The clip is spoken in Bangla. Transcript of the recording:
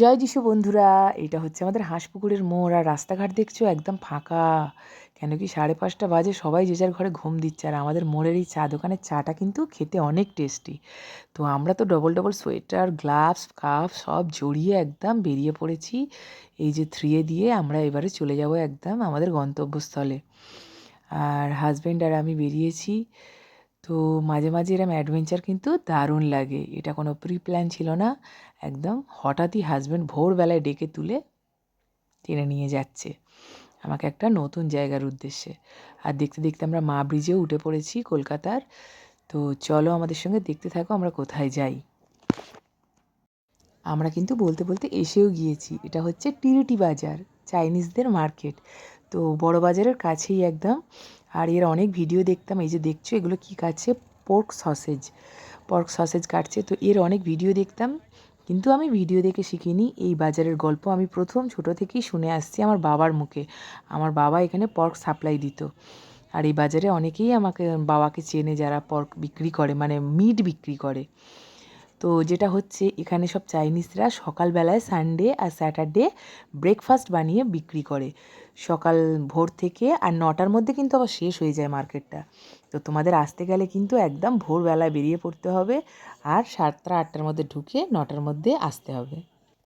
জয় যিশু বন্ধুরা, এটা হচ্ছে আমাদের হাঁসপুকুরের মোড়। আর রাস্তাঘাট দেখছো একদম ফাঁকা, কেন কি 5:30 বাজে, সবাই যে যার ঘরে ঘুম দিচ্ছে। আর আমাদের মোড়ের এই চা দোকানের চাটা কিন্তু খেতে অনেক টেস্টি। তো আমরা তো double double sweater, gloves, cup সব জড়িয়ে একদম বেরিয়ে পড়েছি। এই যে 3 দিয়ে আমরা এবারে চলে যাব একদম আমাদের গন্তব্যস্থলে। আর হাজব্যান্ড আর আমি বেরিয়েছি। তো মাঝে মাঝে এরম অ্যাডভেঞ্চার কিন্তু দারুণ লাগে। এটা কোনো প্রি প্ল্যান ছিল না, একদম হঠাৎই হাজব্যান্ড ভোরবেলায় ডেকে তুলে টেনে নিয়ে যাচ্ছে আমাকে একটা নতুন জায়গার উদ্দেশ্যে। আর দেখতে দেখতে আমরা মা ব্রিজেও উঠে পড়েছি কলকাতার। তো চলো আমাদের সঙ্গে দেখতে থাকো আমরা কোথায় যাই। আমরা কিন্তু বলতে বলতে এসেও গিয়েছি। এটা হচ্ছে টিরিটি বাজার, চাইনিজদের মার্কেট। তো বড় বাজারের কাছেই একদম। আর এর অনেক ভিডিও দেখতাম। এই যে দেখছো এগুলো কী কাটছে, পর্ক সসেজ কাটছে। তো এর অনেক ভিডিও দেখতাম, কিন্তু আমি ভিডিও দেখে শিখিনি। এই বাজারের গল্প আমি প্রথম ছোটো থেকেই শুনে আসছি আমার বাবার মুখে। আমার বাবা এখানে পর্ক সাপ্লাই দিত। আর এই বাজারে অনেকেই বাবাকে চেনে যারা পর্ক বিক্রি করে, মানে মিট বিক্রি করে। তো যেটা হচ্ছে এখানে সব চাইনিজরা সকালবেলায় সানডে আর স্যাটারডে ব্রেকফাস্ট বানিয়ে বিক্রি করে সকাল ভোর থেকে। আর 9টার মধ্যে কিন্তু আবার শেষ হয়ে যায় মার্কেটটা। তো তোমাদের আসতে গেলে কিন্তু একদম ভোরবেলায় বেরিয়ে পড়তে হবে, আর 7টা 8টার মধ্যে ঢুকে 9টার মধ্যে আসতে হবে।